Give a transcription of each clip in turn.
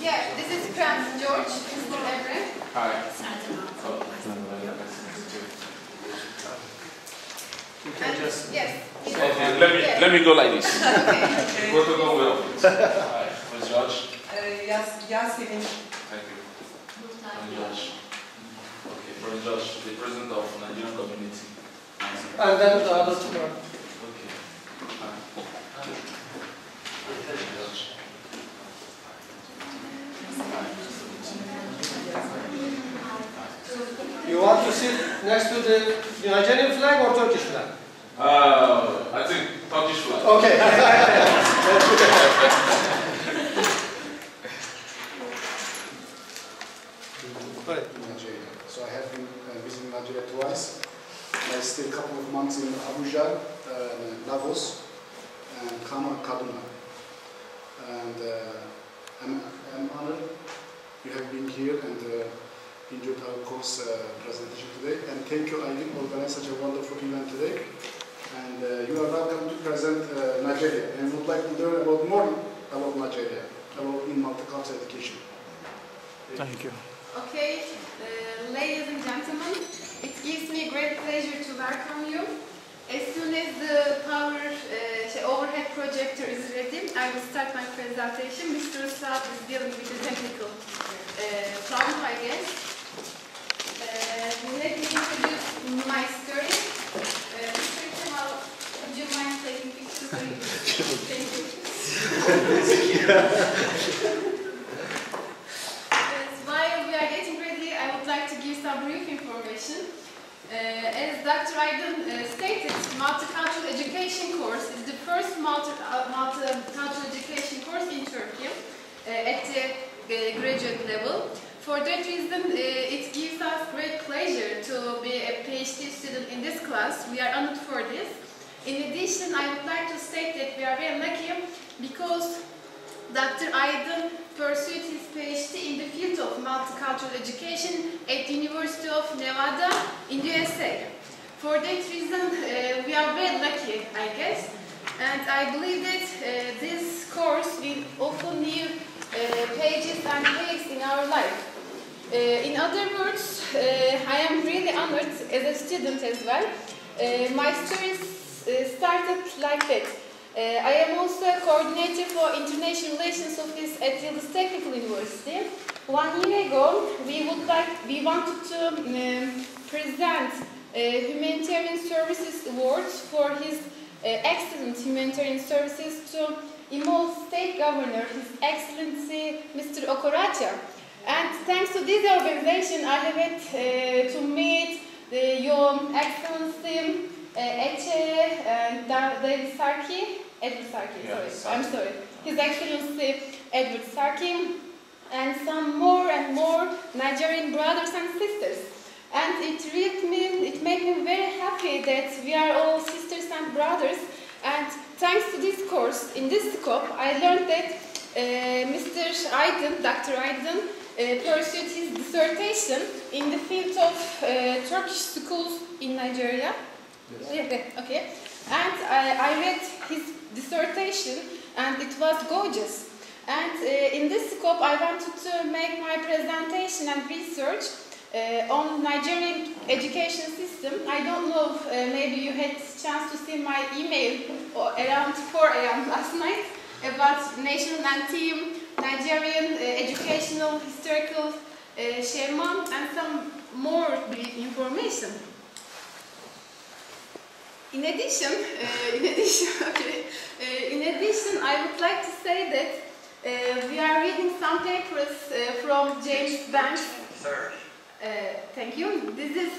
Yeah, this is Prince George, Mr. Emre. Hi. You can just... Yes. Okay, let me go like this. Okay. Protocol will. Hi, Prince George. Yasemin. Thank you. Prince George. Okay, Prince George, the president of Nigerian community. And then the other two are... Okay. Hi. Prince George. You want to sit next to the Nigerian flag or Turkish flag? I think Turkish flag. Okay. Let's put it Nigeria. So I have been visiting Nigeria twice. I stayed a couple of months in Abuja, Lagos, and Kaduna. And I'm honored you have been here and enjoyed our course presentation today. And thank you, Aylin, for organizing such a wonderful event today. And you are welcome to present Nigeria. And we would like to learn about more about Nigeria, about in multicultural education. Thank you. Okay, ladies and gentlemen, it gives me great pleasure to welcome you. As soon as the power overhead projector is ready, I will start my presentation. Mr. Saad is dealing with the technical problem, I guess. Let me introduce my story. Mr. Kemal, would you mind taking pictures? Thank you. While we are getting ready, I would like to give some brief information. As Dr. Aydin stated, multicultural education course is the first multicultural education course in Turkey at the graduate level. For that reason, it gives us great pleasure to be a PhD student in this class. We are honored for this. In addition, I would like to state that we are very lucky because Dr. Aydin pursued his PhD in the field of multicultural education at the University of Nevada in the USA. For that reason, we are very lucky, I guess. And I believe that this course will open new pages and pages in our life. In other words, I am really honored as a student as well. My story started like that. I am also a coordinator for International Relations Office at Yildiz Technical University. 1 year ago, we wanted to present Humanitarian Services Awards for his excellent humanitarian services to Imo State Governor, His Excellency Mr. Okoracha. And thanks to this organization, I have had to meet Your Excellency Eche and David Sarki. Edward Sarki, Yes, I'm sorry. His Excellency Edward Sarki and some more and more Nigerian brothers and sisters. And it made me very happy that we are all sisters and brothers. And thanks to this course, in this scope, I learned that Mr. Aydin, Dr. Aydin, pursued his dissertation in the field of Turkish schools in Nigeria. Yes. Okay. And I read his dissertation and it was gorgeous. And in this scope I wanted to make my presentation and research on Nigerian education system. I don't know, maybe you had chance to see my email around 4 AM last night about national and team Nigerian educational historical schema and some more brief information. In addition, I would like to say that we are reading some papers from James Banks. Thank you. This is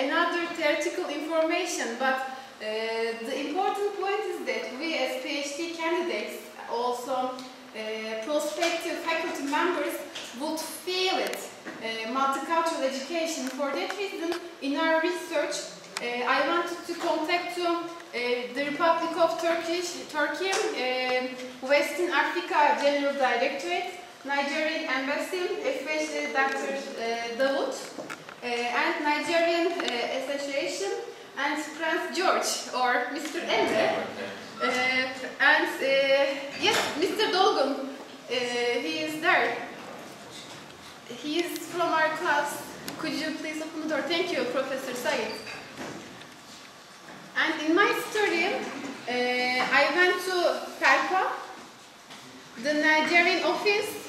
another theoretical information, but the important point is that we as PhD candidates, also prospective faculty members, would feel it, multicultural education. For that reason, in our research, I wanted to contact the Republic of Turkey, Western Africa General Directorate, Nigerian Embassy, especially Dr. Davut, and Nigerian Association, and Prince George, or Mr. Emre. And yes, Mr. Dolgun, he is from our class. Could you please open the door? Thank you, Professor Said. And in my story, I went to Perpa, the Nigerian office.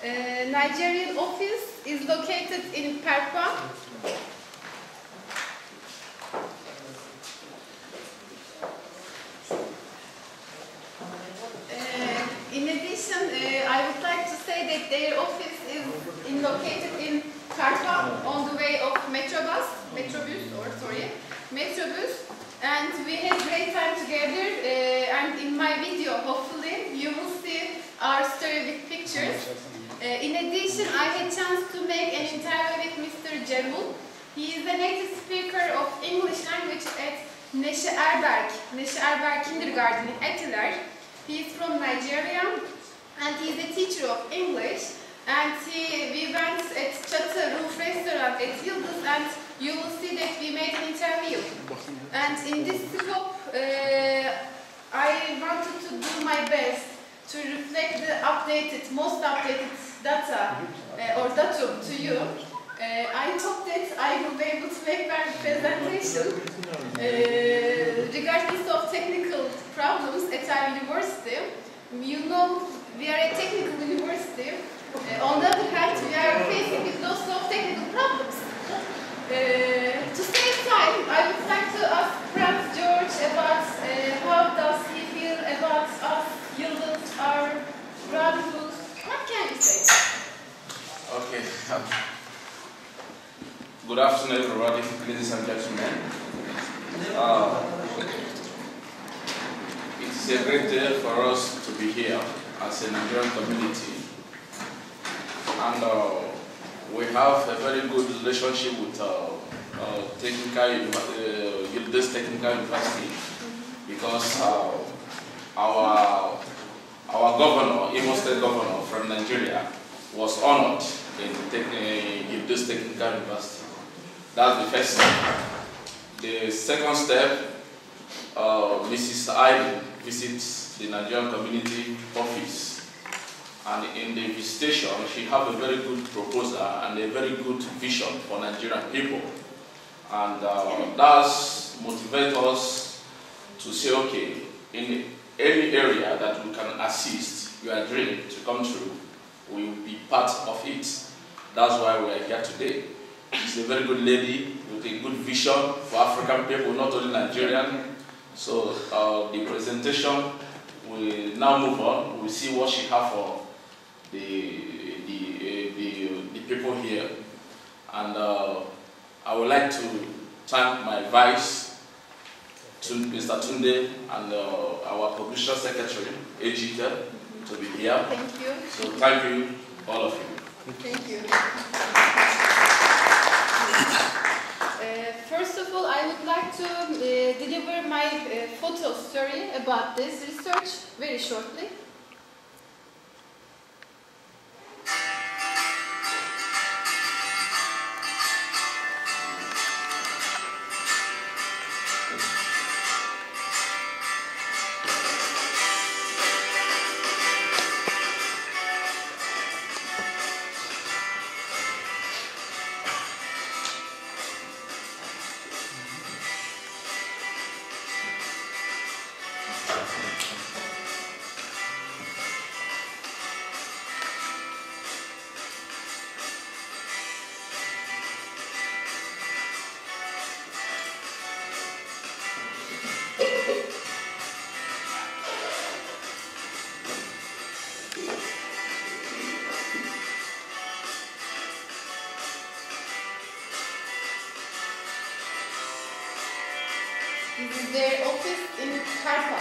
Nigerian office is located in Perpa. In addition, I would like to say that their office is located in Perpa on the way of Metrobus, and we had great time together. And in my video, hopefully, you will see our story with pictures. In addition, I had a chance to make an interview with Mr. Cemul. He is a native speaker of English language at Neşe Erberk Kindergarten in Etiler. He is from Nigeria and he is a teacher of English. And we went at Çatı Roof restaurant at Yildiz, and you will see that we made an interview. And in this scope, I wanted to do my best to reflect the most updated data or datum to you. I hope that I will be able to make my presentation. Regardless of technical problems at our university, you know we are a technical university. On the other hand, we are facing with lots of technical problems. To save time, I would like to ask Franz George about how does he feel about us, Yildiz, our brotherhood. What can you say? Okay. Good afternoon, everybody, ladies and gentlemen. It's a great day for us to be here as a Nigerian community. And we have a very good relationship with Yildiz Technical University, because our governor, Imo State governor from Nigeria, was honored in Yildiz Technical University. That's the first step. The second step, Mrs. Aylin visits the Nigerian community office. And in the visitation, she has a very good proposal and a very good vision for Nigerian people. And that's motivate us to say, okay, in any area that we can assist your dream to come true, we will be part of it. That's why we are here today. She's a very good lady with a good vision for African people, not only Nigerian. So the presentation will now move on. We'll see what she has for the people here. And I would like to thank my vice, Mr. Tunde, and our publisher secretary, Ejike, to be here. Thank you. So thank you, all of you. Thank you. First of all, I would like to deliver my photo story about this research very shortly. This is their office in Perpa.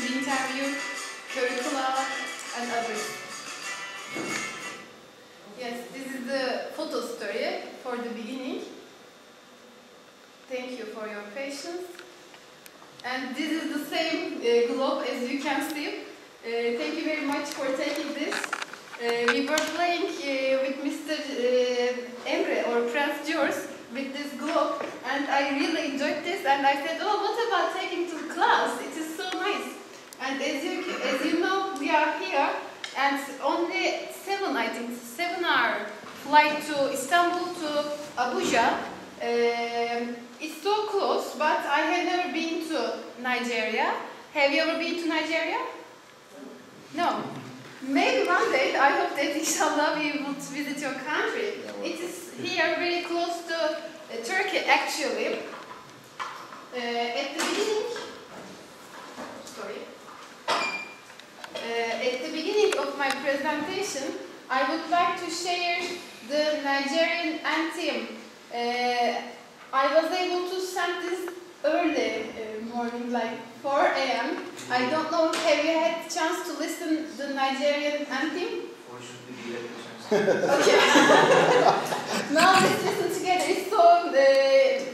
interview, curricula, and others. Yes, this is the photo story for the beginning. Thank you for your patience. And this is the same globe as you can see. Thank you very much for taking this. We were playing with Mr. Emre or Prince George with this globe, and I really enjoyed this. And I said, "Oh, what about taking to class? It is so nice." And as you know, we are here, and only 7-hour flight to Istanbul to Abuja. It's so close, but I have never been to Nigeria. Have you ever been to Nigeria? No. Maybe one day, I hope that inshallah we will visit your country. It is here very close to Turkey actually. At the beginning of my presentation, I would like to share the Nigerian anthem. I was able to send this early morning, like 4 a.m. I don't know, have you had chance to listen to the Nigerian anthem? Okay. Now let's listen together. So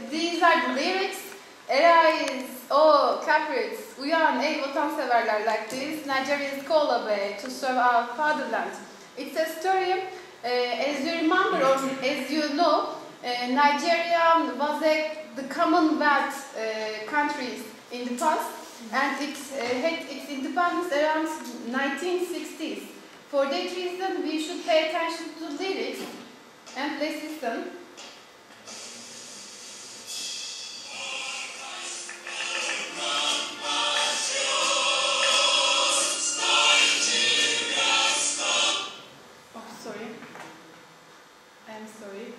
these are the lyrics. Arise, oh Caprites, uyan ey vatanseverler, like this. Nigerians call away to serve our fatherland. It's a story, as you remember or as you know, Nigeria was the Commonwealth countries in the past, and it had its independence around 1960s. For that reason, we should pay attention to the lyrics and let's listen. Oh, sorry. I'm sorry.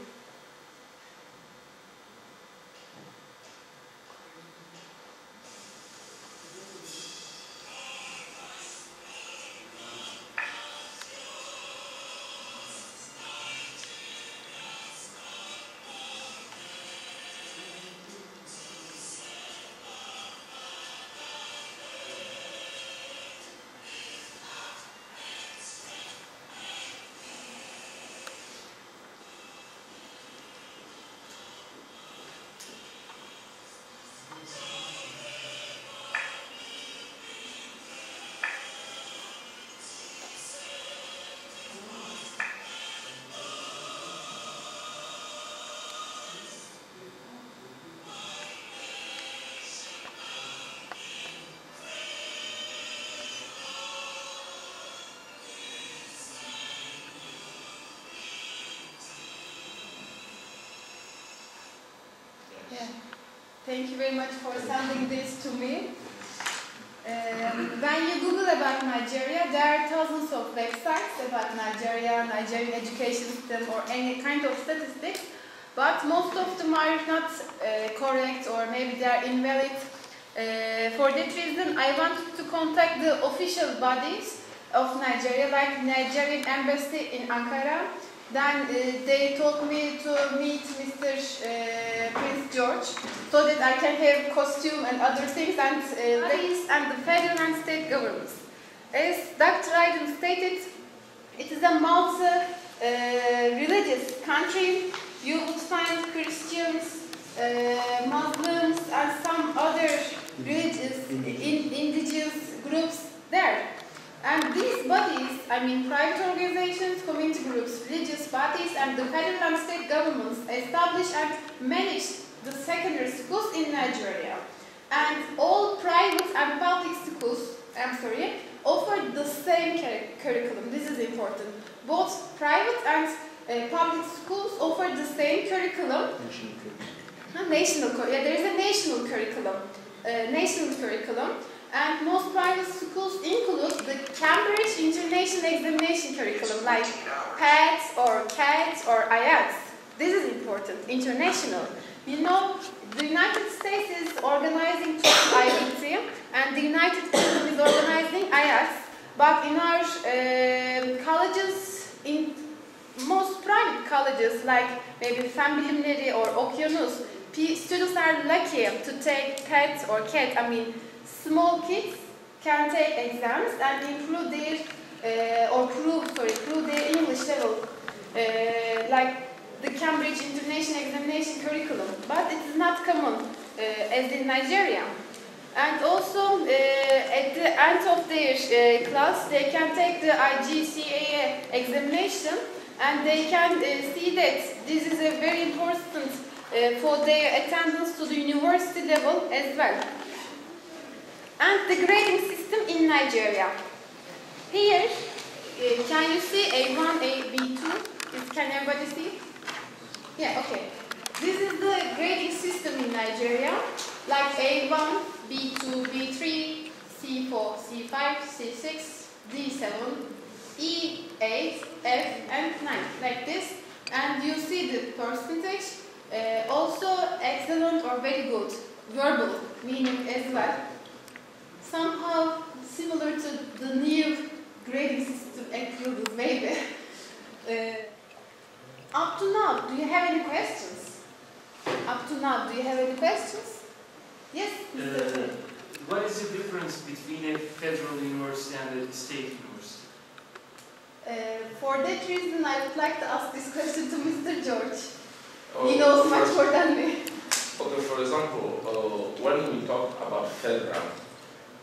Yeah. Thank you very much for sending this to me. When you Google about Nigeria, there are thousands of websites about Nigeria, Nigerian education system, or any kind of statistics, but most of them are not correct, or maybe they are invalid. For that reason, I wanted to contact the official bodies of Nigeria, like Nigerian embassy in Ankara. Then they told me to meet Mr. Prince George so that I can have costume and other things, and the federal and state governments. As Dr. AYDIN stated, it is a multi-religious country. You would find Christians, Muslims, and some other religious, indigenous groups there. And these bodies, I mean private organizations, community groups, religious bodies, and the federal and state governments establish and manage the secondary schools in Nigeria. And all private and public schools, offer the same curriculum. This is important. Both private and public schools offer the same curriculum. National curriculum. Yeah, there is a national curriculum. And most private schools include the Cambridge International Examination Curriculum, like PET or CAT or IELTS. This is important, international. You know, the United States is organizing IBT, and the United Kingdom is organizing IELTS. But in our colleges, in most private colleges, like maybe Fen Bilimleri or Okyanus, students are lucky to take PET or CAT. I mean, small kids can take exams and improve their prove their English level, like the Cambridge International Examination curriculum. But it is not common as in Nigeria. And also, at the end of their class, they can take the IGCAE examination, and they can see that this is a very important for their attendance to the university level as well. And the grading system in Nigeria. Here, can you see A1, B2? Can everybody see? Yeah, okay. This is the grading system in Nigeria, like A1, B2, B3, C4, C5, C6, D7, E8, F, and 9, like this. And you see the percentage, also excellent or very good, verbal meaning as well. Somehow similar to the new grading system at Yildiz, maybe. Up to now, do you have any questions? Up to now, do you have any questions? Yes? What is the difference between a federal university and a state university? For that reason, I would like to ask this question to Mr. George. Oh, He knows much more than me. Okay, for example, when we talk about federal,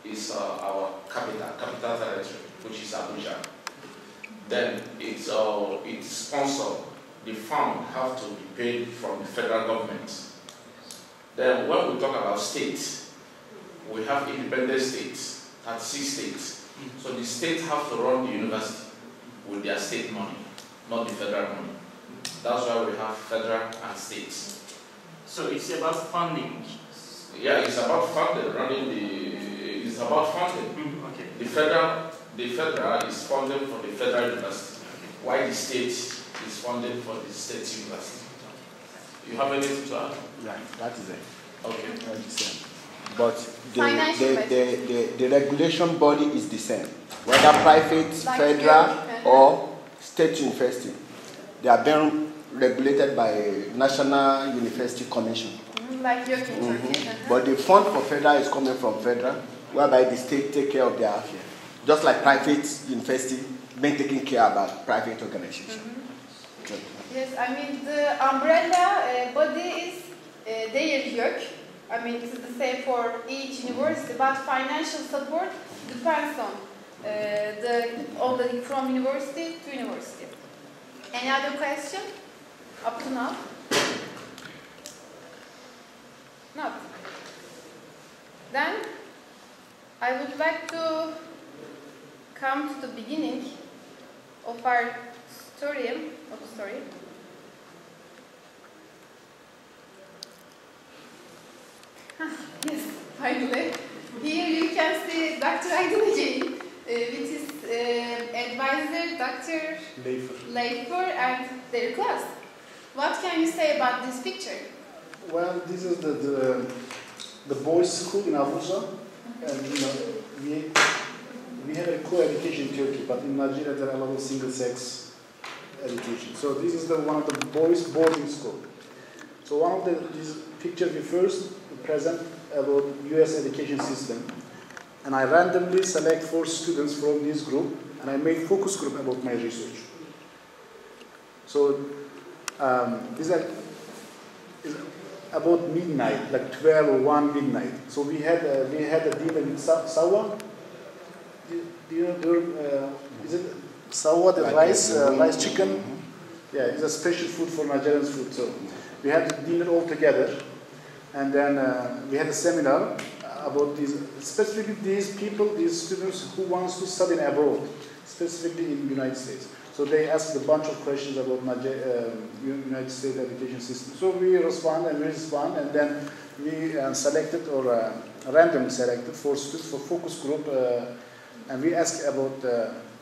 it's our capital territory, which is Abuja. Then it's sponsored. The fund have to be paid from the federal government. Then when we talk about states, we have independent states, 36 states. So the states have to run the university with their state money, not the federal money. That's why we have federal and states. So it's about funding. Yeah, it's about funding, it's about funding. Okay. The federal is funded for the federal university, while the state is funded for the state university. You have anything to add? Yeah, that is it. Okay. That's the same. But the regulation body is the same, whether private, Like federal, or state university. They are being regulated by National University Commission. Like your Turkey. But the fund for federal is coming from federal, whereby the state take care of their affairs. Just like private university being taken care about private organization. Yes, I mean the umbrella body is their YÖK. I mean it's the same for each university, but financial support depends on from university to university. Any other question up to now? Not. Then I would like to come to the beginning of our story. Yes, finally. Here you can see Dr. AYDIN with his advisor, Dr. Leifer, and their class. What can you say about this picture? Well, this is the boys' school in Abuja, and we have a co-education in Turkey, but in Nigeria there are a lot of single-sex education. So this is one of the boys' boarding school. So one of these pictures we first present about U.S. education system, and I randomly select 4 students from this group, and I made focus group about my research. So this is about midnight, like 12 or 1 midnight. So we had a dinner with sawa. Do you know, is it sawa, the rice chicken? Yeah, it's a special food for Nigerian food. So we had dinner all together, and then we had a seminar about specifically these people, these students who wants to study abroad, specifically in the United States. So they asked a bunch of questions about United States education system. So we respond, and then we selected or randomly selected 4 students for focus group, and we asked about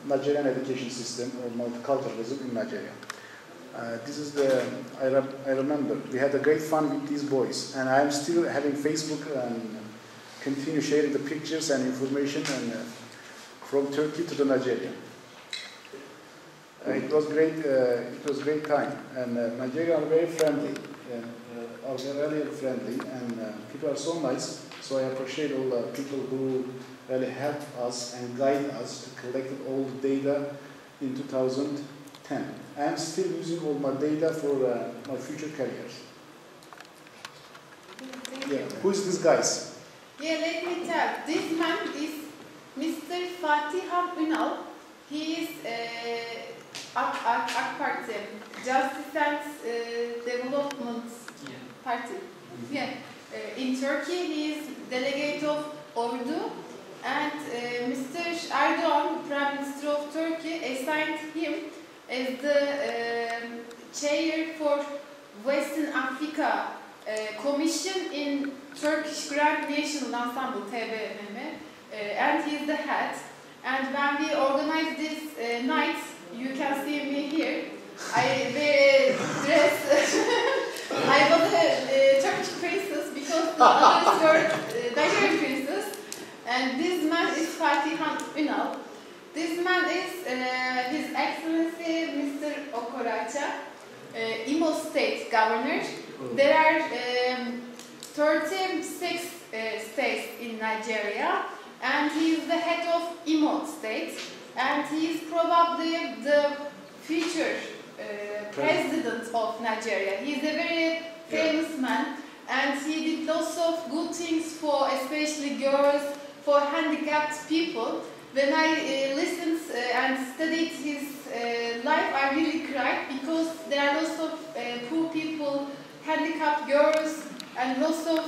Nigerian education system or multiculturalism in Nigeria. This is I remember we had a great fun with these boys, and I am still having Facebook and continue sharing the pictures and information from Turkey to the Nigeria. It was great. It was great time, and Nigeria are very friendly, and people are so nice. So I appreciate all the people who really helped us and guide us to collect all the data in 2010. I am still using all my data for my future careers. Thank Yeah. you. Who is this guys? Yeah, let me tell. This man is Mr. Fatiham Ünal. He is AK Party, Justice and Development Party. Yeah. In Turkey, he is delegate of Ordu, and Mr. Erdogan, Prime Minister of Turkey, assigned him as the chair for Western Africa Commission in Turkish Grand National Ensemble, TBNM, and he is the head. And when we organized this night, you can see me here. I wear dress. I was a Turkish princess because the others were Nigerian princess. And this man is Fatiham Ünal. This man is His Excellency Mr. Okoracha, Imo State Governor. There are 36 states in Nigeria, and he is the head of Imo State, and he is probably the future president of Nigeria. He is a very famous man, and he did lots of good things for especially girls, for handicapped people. When I listened and studied his life, I really cried because there are lots of poor people, handicapped girls, and lots of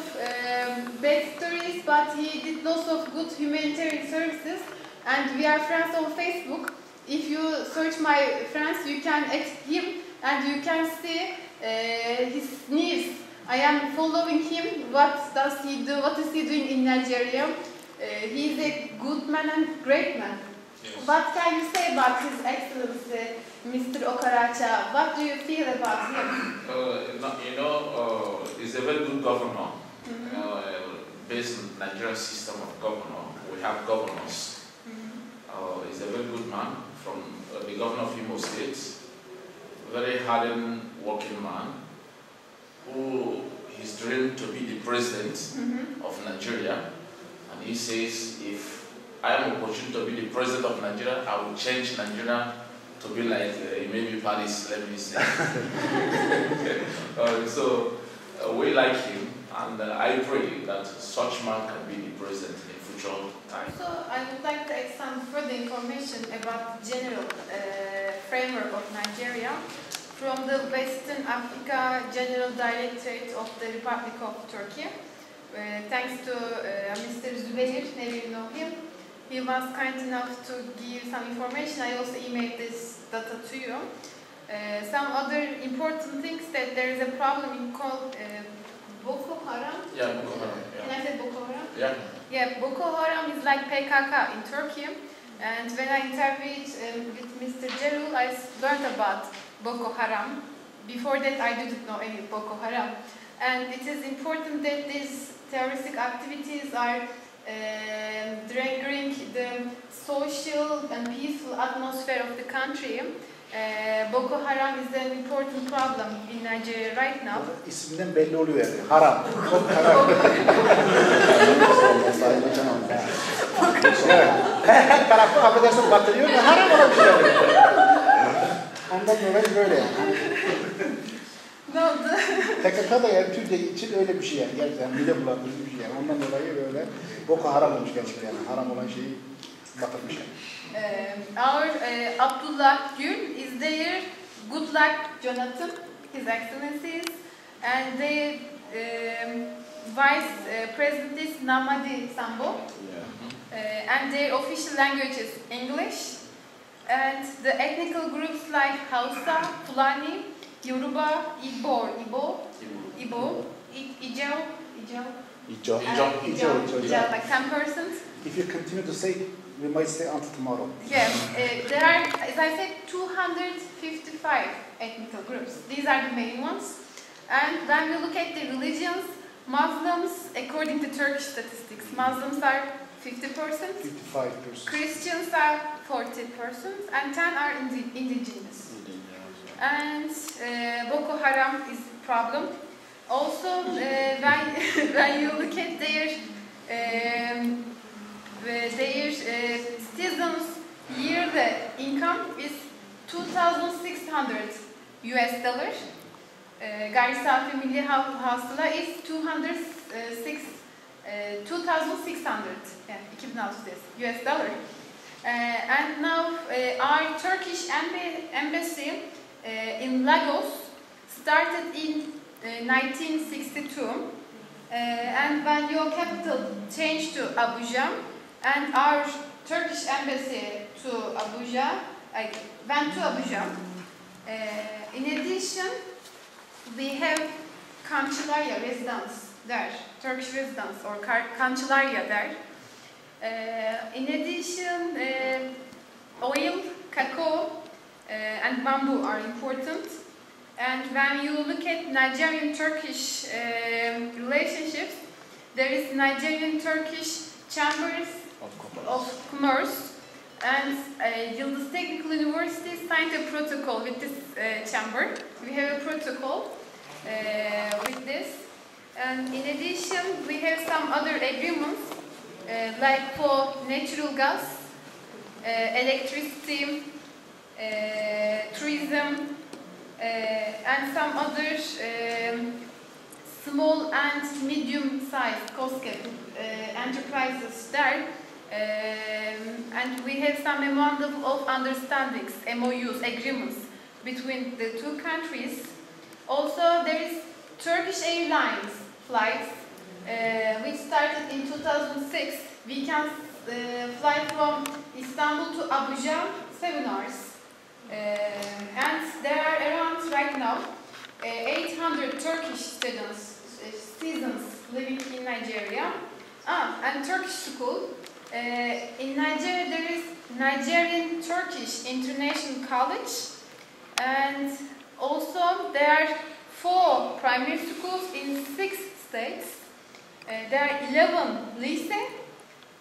bad stories, but he did lots of good humanitarian services. And we are friends on Facebook. If you search my friends, you can add him and you can see his news. I am following him. What does he do? What is he doing in Nigeria? He is a good man and great man. Yes. What can you say about His Excellency, Mr. Okaracha? What do you feel about him? He's a very good governor. Based on Nigerian system of governor, we have governors. He's a very good man from the governor of Imo State, very hardened working man, who his dream to be the president of Nigeria. And he says, if I am opportune to be the president of Nigeria, I will change Nigeria to be like maybe Paris, let me say. So we like him, and I pray that such man can be the president in future time. So I would like to add some further information about the general framework of Nigeria from the Western Africa General Directorate of the Republic of Turkey. Thanks to Mr. Zübeyir, maybe you know him. He was kind enough to give some information. I also emailed this data to you. Some other important things that there is a problem in called Boko Haram. Yeah, Boko Haram. Yeah. Can I say Boko Haram? Yeah. Yeah, Boko Haram is like PKK in Turkey. And when I interviewed with Mr. Cerul, I learned about Boko Haram. Before that, I didn't know any Boko Haram. And it is important that these terroristic activities are triggering the social and peaceful atmosphere of the country. Boko Haram is an important problem in Nigeria right now. İsminden belli oluyor yani. Haram. Çok haram. Her tarafı affedersin batırıyor ve haram olan bir şey. Ondan dolayı böyle yani. Ne oldu? PKK da yani Türkiye için öyle bir şey yani. Gerçekten mide bulandırıcı bir şey yani. Ondan dolayı böyle Boko Haram olmuş gerçekten yani. Haram olan şeyi batırmış yani. Our Abdullah Gül is there. Good luck, Jonathan, His Excellencies, and the Vice President is Namadi Sambo, and their official language is English, and the ethnical groups like Hausa, Fulani, Yoruba, Igbo, Ijaw, like 10%. If you continue to say, we might stay until tomorrow. Yeah, there are, as I said, 255 ethnical groups. These are the main ones. And when we look at the religions, Muslims, according to Turkish statistics, Muslims are 50%, 55%. Christians are 40%, and 10 are indigenous. And Boko Haram is a problem. Also, when you look at their Their citizens' yearly income is $2,600 US. Gayri safi milli hasıla is 2,600 US dollar. And now our Turkish embassy in Lagos started in 1962. And when your capital changed to Abuja, and our Turkish embassy to Abuja, went to Abuja. In addition, we have Kançılarya residents there, Turkish residents or Kançılarya there. In addition, oil, cacao, and bamboo are important. And when you look at Nigerian-Turkish relationships, there is Nigerian-Turkish chambers of commerce, and Yildiz Technical University signed a protocol with this chamber. We have a protocol with this, and in addition, we have some other agreements like for natural gas, electricity, tourism, and some other small and medium-sized cost-cap enterprises there. And we have some memorandum of understandings, MOUs, agreements between the two countries. Also, there is Turkish Airlines flights, which started in 2006. We can fly from Istanbul to Abuja 7 hours. And there are around right now 800 Turkish citizens living in Nigeria. And Turkish school. In Nigeria there is Nigerian Turkish International College, and also there are 4 primary schools in 6 states. There are 11 lycée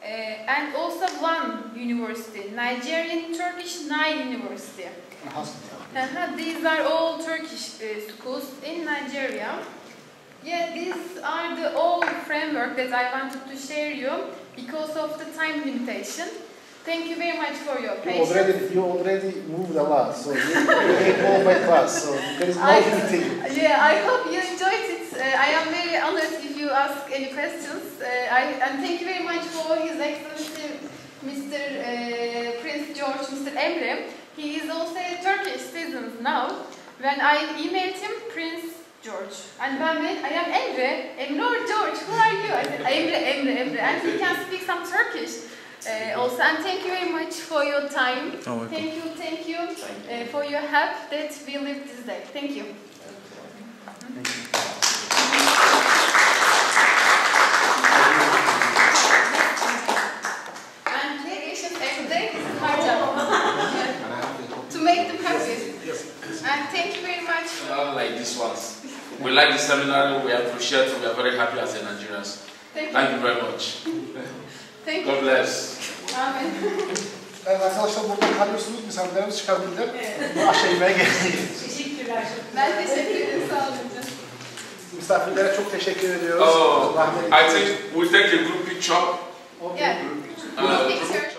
and also 1 university, Nigerian Turkish 9 University. These are all Turkish schools in Nigeria. Yeah, these are the all framework that I wanted to share you because of the time limitation. Thank you very much for your patience. You already moved a lot, so you made all my class, so there is no meeting. Yeah, I hope you enjoyed it. I am very honored if you ask any questions. And thank you very much for His Excellency Mr. Prince George, Mr. Emre. He is also a Turkish citizen now. When I emailed him, Prince George. And when I am Emre or George, who are you? I said, Emre. And he can speak some Turkish also. And thank you very much for your time. Oh, okay. Thank you for your help that we lived this day. Thank you. Thank you. And creation every day is my job. To make them happy. And thank you very much. Not like this ones. We like the seminar, we appreciate it, we are very happy as Nigerians. Thank you very much. Thank you. God bless. Amen. Evet, arkadaşlar burada kalıyorsunuz, misafirlerimiz çıkabilirler. Bu aşağı inmeye geldik. Teşekkürler. Ben teşekkür ederim. Sağ olun. Misafirlere çok teşekkür ediyoruz. Oh, I think we'll take a group picture. Yeah. Group Picture.